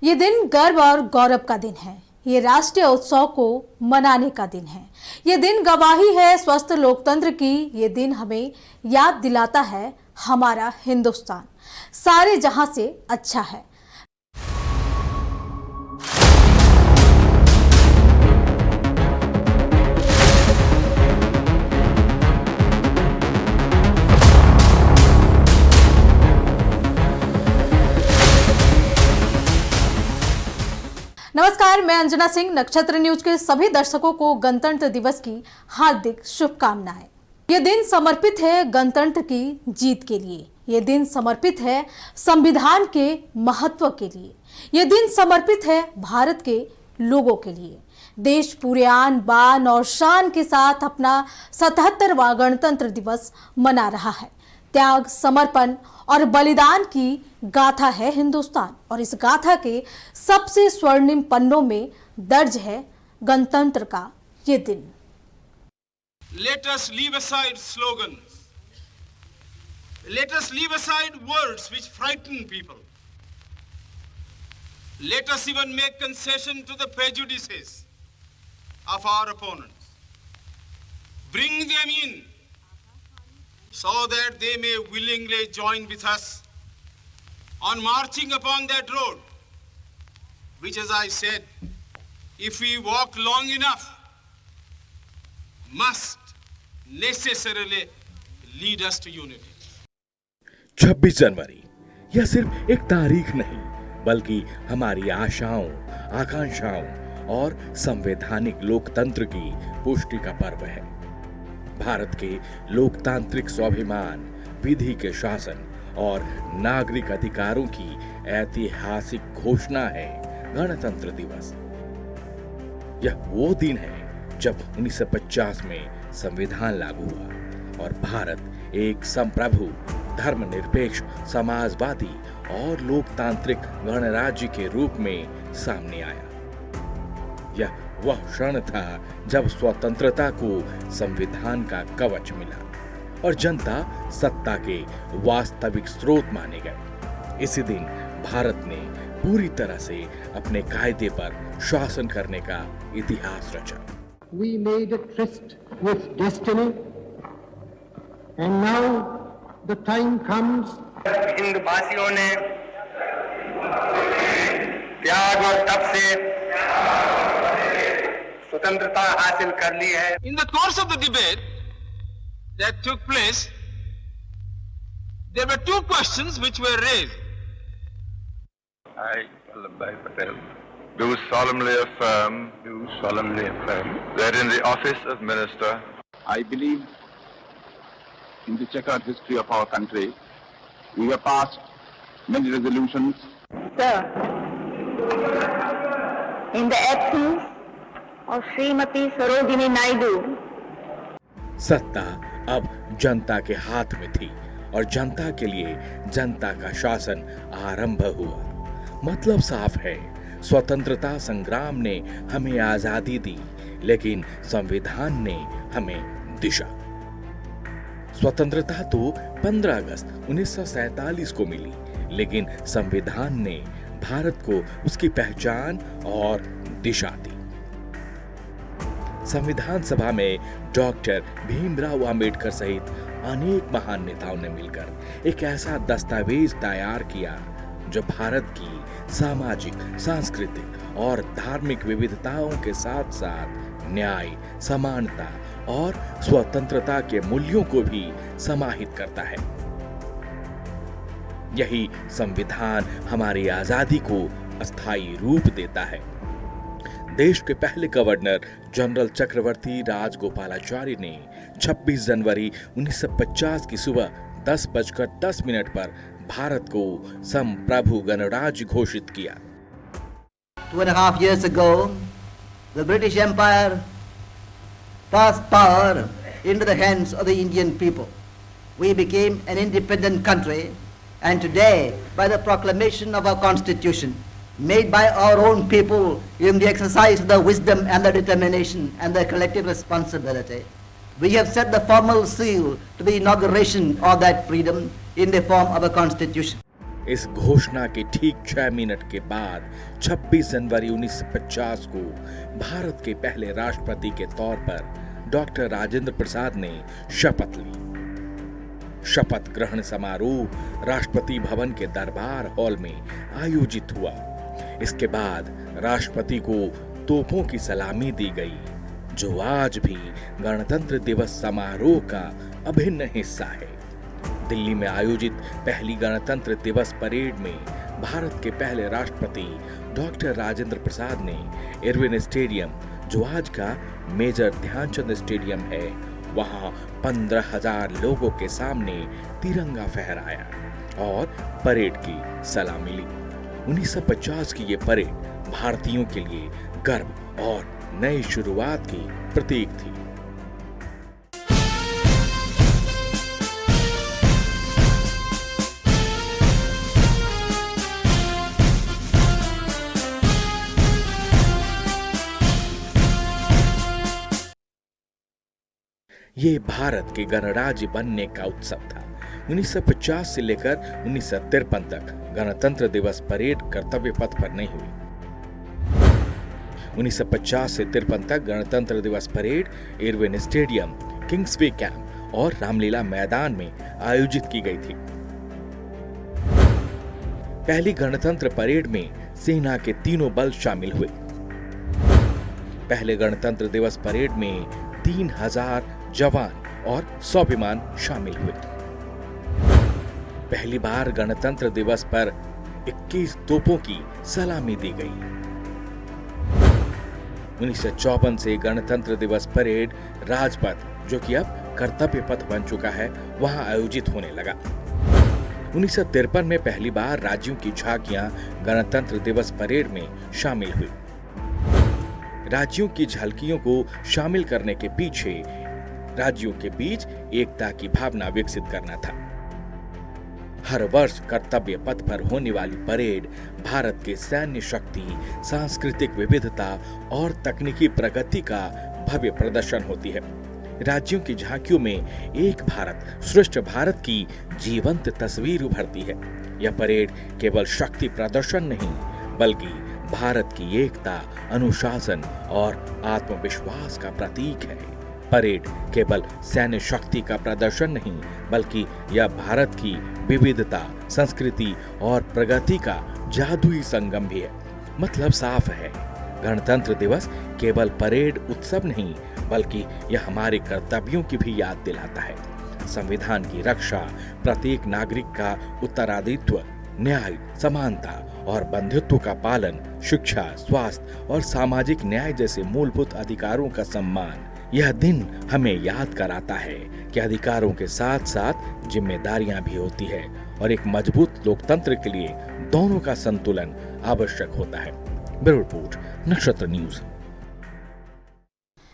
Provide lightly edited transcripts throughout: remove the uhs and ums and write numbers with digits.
ये दिन गर्व और गौरव का दिन है। ये राष्ट्रीय उत्सव को मनाने का दिन है। ये दिन गवाही है स्वस्थ लोकतंत्र की। ये दिन हमें याद दिलाता है हमारा हिंदुस्तान सारे जहां से अच्छा है। नमस्कार, मैं अंजना सिंह। नक्षत्र न्यूज के सभी दर्शकों को गणतंत्र दिवस की हार्दिक शुभकामनाएं। ये दिन समर्पित है गणतंत्र की जीत के लिए। ये दिन समर्पित है संविधान के महत्व के लिए। ये दिन समर्पित है भारत के लोगों के लिए। देश पूरे आन बान और शान के साथ अपना 77वां गणतंत्र दिवस मना रहा है। त्याग, समर्पण और बलिदान की गाथा है हिंदुस्तान, और इस गाथा के सबसे स्वर्णिम पन्नों में दर्ज है गणतंत्र का ये दिन। Let us leave aside slogans. Let us leave aside words which frighten people. Let us even make concession to the prejudices of our opponents. Bring them in so that they may willingly join with us on marching upon that road, which, as I said, if we walk long enough, must necessarily lead us to unity. 26 जनवरी यह सिर्फ एक तारीख नहीं, बल्कि हमारी आशाओं, आकांक्षाओं और संवैधानिक लोकतंत्र की पुष्टि का पर्व है। भारत के लोकतांत्रिक स्वाभिमान, विधि के शासन और नागरिक अधिकारों की ऐतिहासिक घोषणा है गणतंत्र दिवस। यह वो दिन है जब 1950 में संविधान लागू हुआ और भारत एक संप्रभु, धर्मनिरपेक्ष, समाजवादी और लोकतांत्रिक गणराज्य के रूप में सामने आया। यह वह क्षण था जब स्वतंत्रता को संविधान का कवच मिला और जनता सत्ता के वास्तविक स्रोत माने गए। इसी दिन भारत ने पूरी तरह से अपने कायदे पर शासन करने का इतिहास रचा। We made a tryst with destiny, and now the time comes. हिंदवासियों ने त्याग और तप से स्वतंत्रता हासिल कर ली है। In the course of the debate that took place, there were two questions which were raised. I, Vallabhbhai Patel, do solemnly affirm that in the office of minister, I believe in the checkered history of our country. We have passed many resolutions. Sir, in the absence of Srimati Sarojini Naidu, सत्ता अब जनता के हाथ में थी और जनता के लिए जनता का शासन आरंभ हुआ। मतलब साफ है, स्वतंत्रता संग्राम ने हमें आजादी दी, लेकिन संविधान ने हमें दिशा। स्वतंत्रता तो 15 अगस्त 1947 को मिली, लेकिन संविधान ने भारत को उसकी पहचान और दिशा दी। संविधान सभा में डॉक्टर भीमराव अंबेडकर सहित अनेक महान नेताओं ने मिलकर एक ऐसा दस्तावेज तैयार किया जो भारत की सामाजिक, सांस्कृतिक और धार्मिक विविधताओं के साथ साथ न्याय, समानता और स्वतंत्रता के मूल्यों को भी समाहित करता है। यही संविधान हमारी आजादी को अस्थायी रूप देता है। देश के पहले गवर्नर जनरल चक्रवर्ती राजगोपालाचारी ने 26 जनवरी 1950 की सुबह 10:10 पर भारत को संप्रभु गणराज्य घोषित किया। 2.5 years ago, the British Empire passed power into the hands of the Indian people. We became an independent country, and today, by the proclamation of our Constitution, made by our own people in the exercise of the wisdom and the determination and the collective responsibility, we have set the formal seal to the inauguration of that freedom in the form of a constitution. इस घोषणा के ठीक 6 minute के बाद 26 जनवरी 1950 को भारत के पहले राष्ट्रपति के तौर पर डॉक्टर राजेंद्र प्रसाद ने शपथ ली। शपथ ग्रहण समारोह राष्ट्रपति भवन के दरबार हॉल में आयोजित हुआ। इसके बाद राष्ट्रपति को तोपों की सलामी दी गई, जो आज भी गणतंत्र दिवस समारोह का अभिन्न हिस्सा है। दिल्ली में आयोजित पहली गणतंत्र दिवस परेड में भारत के पहले राष्ट्रपति डॉक्टर राजेंद्र प्रसाद ने इरविन स्टेडियम, जो आज का मेजर ध्यानचंद स्टेडियम है, वहां 15,000 लोगों के सामने तिरंगा फहराया और परेड की सलामी ली। 1950 की ये परेड भारतीयों के लिए गर्व और नई शुरुआत की प्रतीक थी। ये भारत के गणराज्य बनने का उत्सव था। 1950 से लेकर 1953 तक गणतंत्र दिवस परेड कर्तव्य पथ पर नहीं हुई। 1950 से 53 तक गणतंत्र दिवस parade Irwin stadium, Kingsway camp और रामलीला मैदान में आयोजित की गई थी। पहली गणतंत्र परेड में सेना के तीनों बल शामिल हुए। पहले गणतंत्र दिवस परेड में 3000 जवान और 100 विमान शामिल हुए। पहली बार गणतंत्र दिवस पर 21 तोपों की सलामी दी गई। 1954 से गणतंत्र दिवस परेड राजपथ, जो कि अब कर्तव्य पथ बन चुका है, वहां आयोजित होने लगा। 1953 में पहली बार राज्यों की झांकियां गणतंत्र दिवस परेड में शामिल हुई। राज्यों की झांकियों को शामिल करने के पीछे राज्यों के बीच एकता की भावना विकसित करना था। हर वर्ष कर्तव्य पथ पर होने वाली परेड भारत के सैन्य शक्ति, सांस्कृतिक विविधता और तकनीकी प्रगति का भव्य प्रदर्शन होती है। राज्यों की झांकियों में एक भारत श्रेष्ठ भारत की जीवंत तस्वीर उभरती है। यह परेड केवल शक्ति प्रदर्शन नहीं, बल्कि भारत की एकता, अनुशासन और आत्मविश्वास का प्रतीक है। परेड केवल सैन्य शक्ति का प्रदर्शन नहीं, बल्कि यह भारत की विविधता, संस्कृति और प्रगति का जादुई संगम भी है। मतलब साफ है, गणतंत्र दिवस केवल परेड उत्सव नहीं, बल्कि यह हमारे कर्तव्यों की भी याद दिलाता है। संविधान की रक्षा, प्रत्येक नागरिक का उत्तरादित्व, न्याय, समानता और बंधुत्व का पालन, शिक्षा, स्वास्थ्य और सामाजिक न्याय जैसे मूलभूत अधिकारों का सम्मान। यह दिन हमें याद कराता है कि अधिकारों के साथ साथ जिम्मेदारियां भी होती है और एक मजबूत लोकतंत्र के लिए दोनों का संतुलन आवश्यक होता है। ब्यूरो रिपोर्ट, नक्षत्र न्यूज।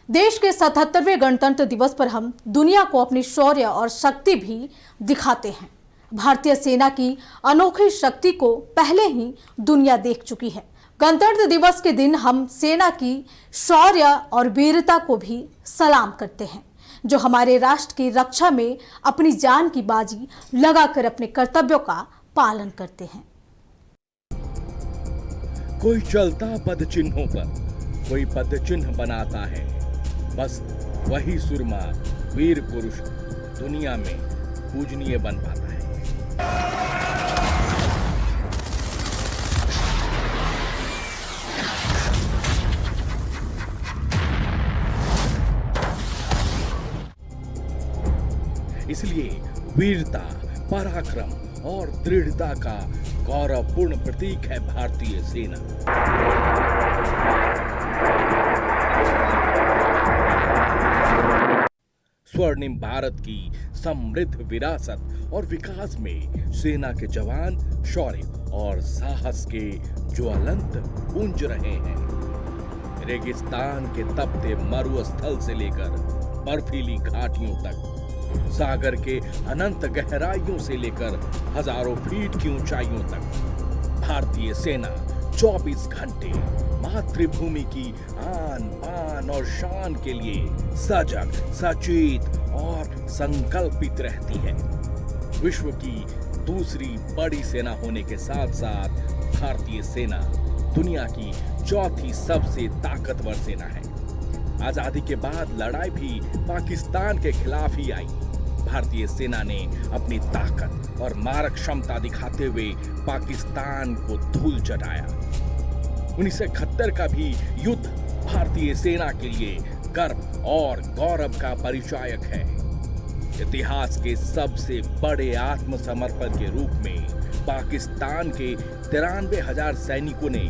देश के 77वें गणतंत्र दिवस पर हम दुनिया को अपनी शौर्य और शक्ति भी दिखाते हैं। भारतीय सेना की अनोखी शक्ति को पहले ही दुनिया देख चुकी है। गणतंत्र दिवस के दिन हम सेना की शौर्य और वीरता को भी सलाम करते हैं, जो हमारे राष्ट्र की रक्षा में अपनी जान की बाजी लगाकर अपने कर्तव्यों का पालन करते हैं। कोई चलता पद चिन्हों पर, कोई पद चिन्ह बनाता है। बस वही सुरमा वीर पुरुष दुनिया में पूजनीय बन पाता है। इसलिए वीरता, पराक्रम और दृढ़ता का गौरवपूर्ण प्रतीक है भारतीय सेना। स्वर्णिम भारत की समृद्ध विरासत और विकास में सेना के जवान शौर्य और साहस के ज्वलंत पुंज रहे हैं। रेगिस्तान के तपते मरुस्थल से लेकर बर्फीली घाटियों तक, सागर के अनंत गहराइयों से लेकर हजारों फीट की ऊंचाइयों तक, भारतीय सेना 24 घंटे मातृभूमि की आन बान और शान के लिए सजग, सचेत और संकल्पित रहती है। विश्व की दूसरी बड़ी सेना होने के साथ साथ भारतीय सेना दुनिया की चौथी सबसे ताकतवर सेना है। आजादी के बाद लड़ाई भी पाकिस्तान के खिलाफ ही आई। भारतीय सेना ने अपनी ताकत और मारक क्षमता दिखाते हुए पाकिस्तान को धूल चटाया। 1971 का भी युद्ध भारतीय सेना के लिए गर्व और गौरव का परिचायक है। इतिहास के सबसे बड़े आत्मसमर्पण के रूप में पाकिस्तान के 93,000 सैनिकों ने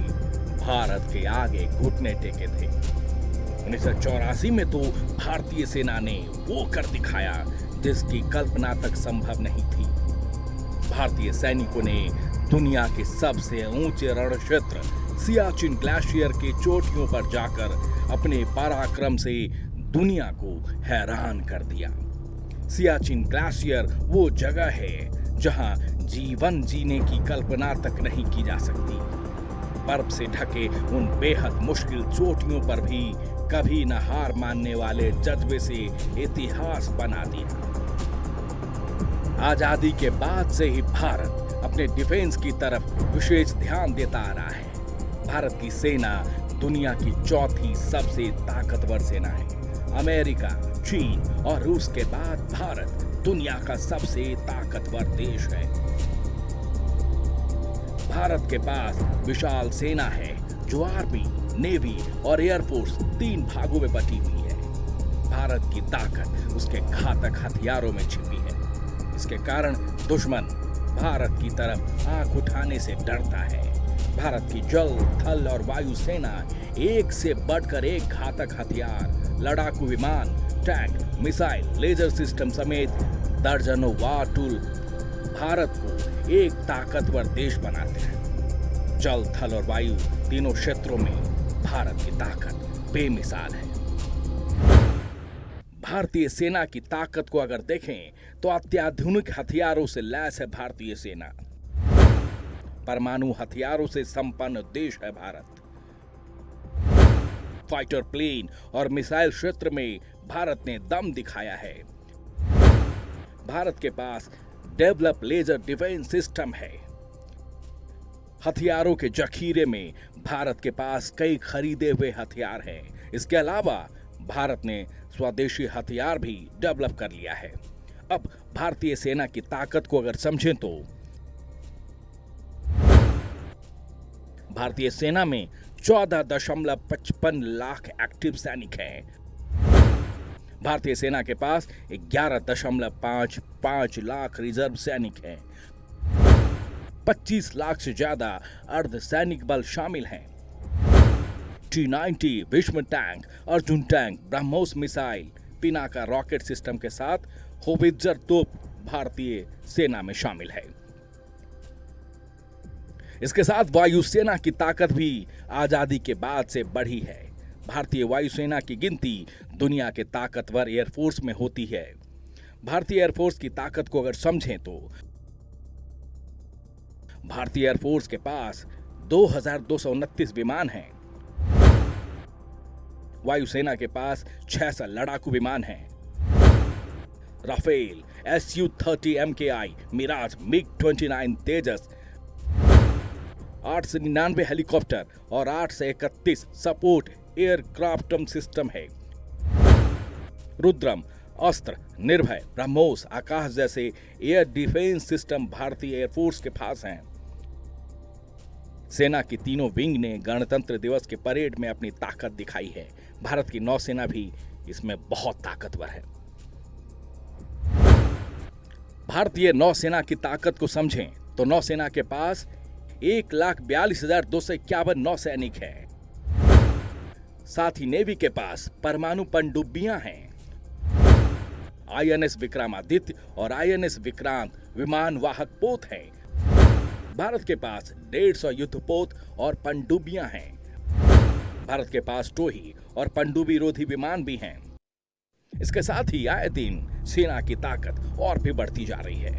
भारत के आगे घुटने टेके थे। 1984 में तो भारतीय सेना ने वो कर दिखाया जिसकी कल्पना तक संभव नहीं थी। भारतीय सैनिकों ने दुनिया के सबसे ऊंचे रण क्षेत्र सियाचिन ग्लेशियर के चोटियों पर जाकर अपने पराक्रम से दुनिया को हैरान कर दिया। सियाचिन ग्लेशियर वो जगह है जहां जीवन जीने की कल्पना तक नहीं की जा सकती। बर्फ से ढके उन बेहद मुश्किल चोटियों पर भी कभी न हार मानने वाले जज्बे से इतिहास बना दिया। आजादी के बाद से ही भारत अपने डिफेंस की तरफ विशेष ध्यान देता आ रहा है। भारत की सेना दुनिया की चौथी सबसे ताकतवर सेना है। अमेरिका, चीन और रूस के बाद भारत दुनिया का सबसे ताकतवर देश है। भारत के पास विशाल सेना है जो आर्मी, नेवी और एयरफोर्स 3 भागों में बटी हुई है। भारत की ताकत उसके घातक हथियारों में छिपी है। इसके कारण दुश्मन भारत की तरफ आंख उठाने से डरता है। भारत की जल, थल और वायु सेना एक से बढ़कर एक घातक हथियार, लड़ाकू विमान, टैंक, मिसाइल, लेजर सिस्टम समेत दर्जनों वार टूल भारत को एक ताकतवर देश बनाते हैं। जल, थल और वायु तीनों क्षेत्रों में भारत की ताकत बेमिसाल है। भारतीय सेना की ताकत को अगर देखें तो अत्याधुनिक हथियारों से लैस है भारतीय सेना। परमाणु हथियारों से संपन्न देश है भारत। फाइटर प्लेन और मिसाइल क्षेत्र में भारत ने दम दिखाया है। भारत के पास डेवलप लेजर डिफेंस सिस्टम है। हथियारों के जखीरे में भारत के पास कई खरीदे हुए हथियार हैं। इसके अलावा भारत ने स्वदेशी हथियार भी डेवलप कर लिया है। अब भारतीय सेना की ताकत को अगर समझें तो भारतीय सेना में 14.55 लाख एक्टिव सैनिक हैं। भारतीय सेना के पास 11.55 लाख रिजर्व सैनिक हैं। 25 लाख से ज्यादा अर्ध सैनिक बल शामिल हैं। T-90 Bhishma tank, Arjun tank, BrahMos missile, Pinaka rocket system के साथ होवित्जर तोप भारतीय सेना में शामिल है। इसके साथ वायुसेना की ताकत भी आजादी के बाद से बढ़ी है। भारतीय वायुसेना की गिनती दुनिया के ताकतवर एयरफोर्स में होती है। भारतीय एयरफोर्स की ताकत को अगर समझें तो भारतीय एयरफोर्स के पास 2229 विमान हैं। वायुसेना के पास 600 लड़ाकू विमान हैं। Rafale, Su-30 MKI, Mirage, MiG-29 Tejas, 899 helicopter और 831 सपोर्ट एयरक्राफ्ट सिस्टम है। रुद्रम, अस्त्र, निर्भय, ब्रह्मोस, आकाश जैसे एयर डिफेंस सिस्टम भारतीय एयरफोर्स के पास हैं। सेना की तीनों विंग ने गणतंत्र दिवस के परेड में अपनी ताकत दिखाई है। भारत की नौसेना भी इसमें बहुत ताकतवर है। भारतीय नौसेना की ताकत को समझें तो नौसेना के पास 1,42,251 नौसैनिक हैं। साथ ही नेवी के पास परमाणु पनडुब्बियां हैं। INS विक्रमादित्य और INS विक्रांत विमान वाहक पोत हैं। भारत के पास 150 युद्धपोत और पनडुब्बियां हैं। भारत के पास टोही और पनडुब्बी रोधी विमान भी हैं। इसके साथ ही आए दिन सेना की ताकत और भी बढ़ती जा रही है।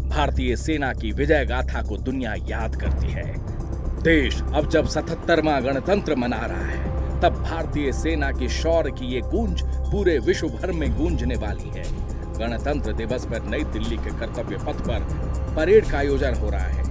भारतीय सेना की विजय गाथा को दुनिया याद करती है। देश अब जब 77वां गणतंत्र मना रहा है तब भारतीय सेना की शौर्य की ये गूंज पूरे विश्व भर में गूंजने वाली है। गणतंत्र दिवस पर नई दिल्ली के कर्तव्य पथ पर परेड का आयोजन हो रहा है।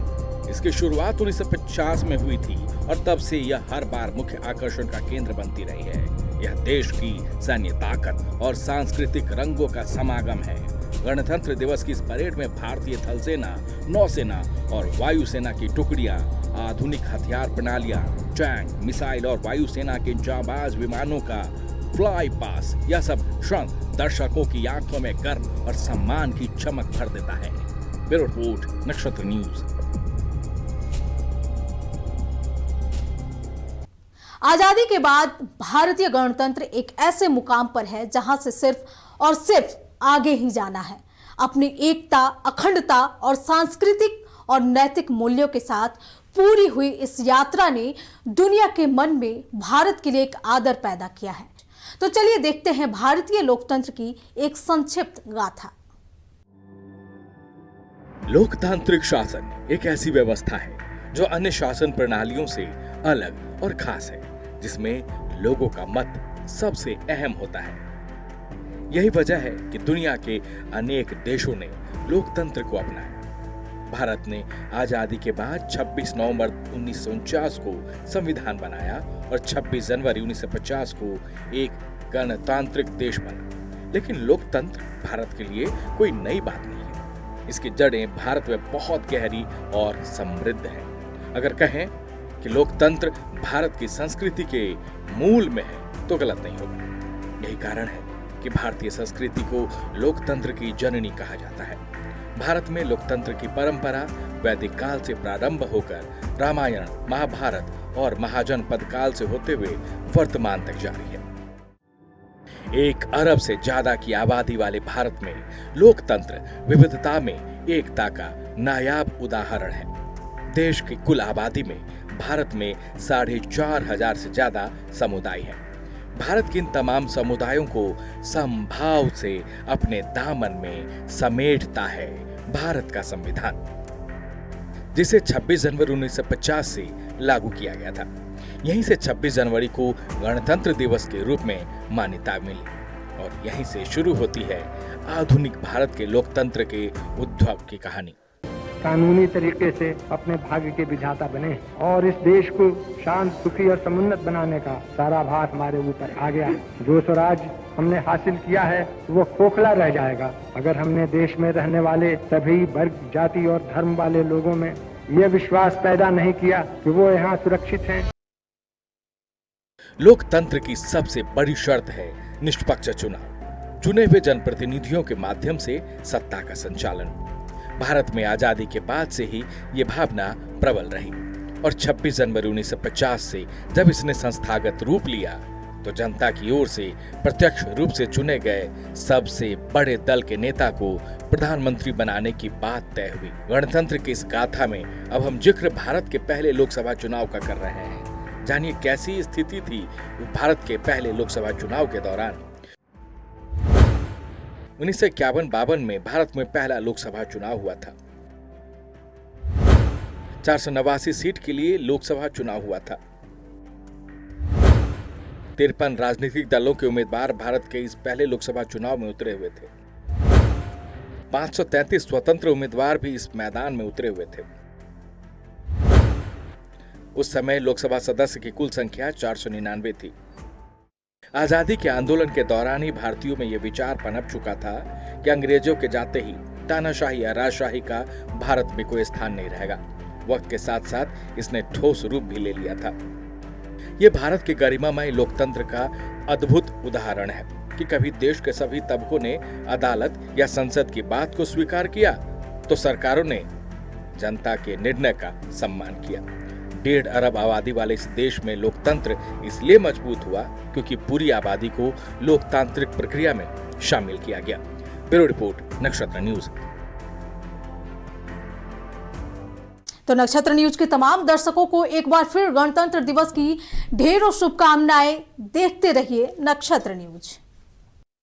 इसकी शुरुआत 1950 में हुई थी और तब से यह हर बार मुख्य आकर्षण का केंद्र बनती रही है। यह देश की सैन्य ताकत और सांस्कृतिक रंगों का समागम है। गणतंत्र दिवस की इस परेड में भारतीय थल सेना, नौसेना और वायुसेना की टुकड़ियां, आधुनिक हथियार प्रणालियां, टैंक, मिसाइल और वायुसेना के जांबाज विमानों का फ्लाई पास, यह सब क्षण दर्शकों की आंखों में गर्व और सम्मान की चमक भर देता है। ब्यूरो रिपोर्ट, नक्षत्र न्यूज। आजादी के बाद भारतीय गणतंत्र एक ऐसे मुकाम पर है जहां से सिर्फ और सिर्फ आगे ही जाना है। अपनी एकता, अखंडता और सांस्कृतिक और नैतिक मूल्यों के साथ पूरी हुई इस यात्रा ने दुनिया के मन में भारत के लिए एक आदर पैदा किया है। तो चलिए देखते हैं भारतीय लोकतंत्र की एक संक्षिप्त गाथा। लोकतांत्रिक शासन एक ऐसी व्यवस्था है जो अन्य शासन प्रणालियों से अलग और खास है, जिसमें लोगों का मत सबसे अहम होता है। यही वजह है कि दुनिया के अनेक देशों ने लोकतंत्र को अपनाया। भारत ने आजादी के बाद 26 नवंबर 1949 को संविधान बनाया और 26 जनवरी 1950 को एक गणतांत्रिक देश बना। लेकिन लोकतंत्र भारत के लिए कोई नई बात नहीं है। इसकी जड़ें भारत में बहुत गहरी और समृद्ध हैं। अगर कहें कि लोकतंत्र भारत की संस्कृति के मूल में है तो गलत नहीं होगा। यही कारण है कि भारतीय संस्कृति को लोकतंत्र की जननी कहा जाता है। भारत में लोकतंत्र की परंपरा वैदिक काल से प्रारंभ होकर रामायण, महाभारत और महाजनपद काल से होते हुए वर्तमान तक जारी है। 1 अरब से ज्यादा की आबादी वाले भारत में लोकतंत्र विविधता में एकता का नायाब उदाहरण है। देश की कुल आबादी में भारत में 4,500 से ज्यादा समुदाय हैं। भारत के इन तमाम समुदायों को समभाव से अपने दामन में समेटता है भारत का संविधान, जिसे 26 जनवरी 1950 से लागू किया गया था। यहीं से 26 जनवरी को गणतंत्र दिवस के रूप में मान्यता मिली और यहीं से शुरू होती है आधुनिक भारत के लोकतंत्र के उद्भव की कहानी। कानूनी तरीके से अपने भाग्य के विधाता बने और इस देश को शांत, सुखी और समुन्नत बनाने का सारा भार हमारे ऊपर आ गया है। जो स्वराज हमने हासिल किया है वो खोखला रह जाएगा अगर हमने देश में रहने वाले सभी वर्ग, जाति और धर्म वाले लोगों में यह विश्वास पैदा नहीं किया कि वो यहाँ सुरक्षित हैं। लोकतंत्र की सबसे बड़ी शर्त है निष्पक्ष चुनाव। चुने हुए जनप्रतिनिधियों के माध्यम से सत्ता का संचालन। भारत में आजादी के बाद से ही ये भावना प्रबल रही और 26 जनवरी 1950 से जब इसने संस्थागत रूप लिया तो जनता की ओर से प्रत्यक्ष रूप से चुने गए सबसे बड़े दल के नेता को प्रधानमंत्री बनाने की बात तय हुई। गणतंत्र की इस गाथा में अब हम जिक्र भारत के पहले लोकसभा चुनाव का कर रहे हैं। जानिए कैसी स्थिति थी भारत के पहले लोकसभा चुनाव के दौरान। 1951-52 में भारत में पहला लोकसभा चुनाव हुआ था। 489 सीट के लिए लोकसभा चुनाव हुआ था। 53 राजनीतिक दलों के उम्मीदवार भारत के इस पहले लोकसभा चुनाव में उतरे हुए थे। 533 स्वतंत्र उम्मीदवार भी इस मैदान में उतरे हुए थे। उस समय लोकसभा सदस्य की कुल संख्या 499 थी। आजादी के आंदोलन के दौरान ही भारतीयों में यह विचार पनप चुका था कि अंग्रेजों के जाते ही तानाशाही या राजशाही का भारत में कोई स्थान नहीं रहेगा। वक्त के साथ साथ इसने ठोस रूप भी ले लिया था। यह भारत के गरिमामय लोकतंत्र का अद्भुत उदाहरण है कि कभी देश के सभी तबकों ने अदालत या संसद की बात को स्वीकार किया तो सरकारों ने जनता के निर्णय का सम्मान किया। 1.5 अरब आबादी वाले इस देश में लोकतंत्र इसलिए मजबूत हुआ क्योंकि पूरी आबादी को लोकतांत्रिक प्रक्रिया में शामिल किया गया। ब्यूरो रिपोर्ट, नक्षत्र न्यूज। तो नक्षत्र न्यूज के तमाम दर्शकों को एक बार फिर गणतंत्र दिवस की ढेरों शुभकामनाएं। देखते रहिए नक्षत्र न्यूज।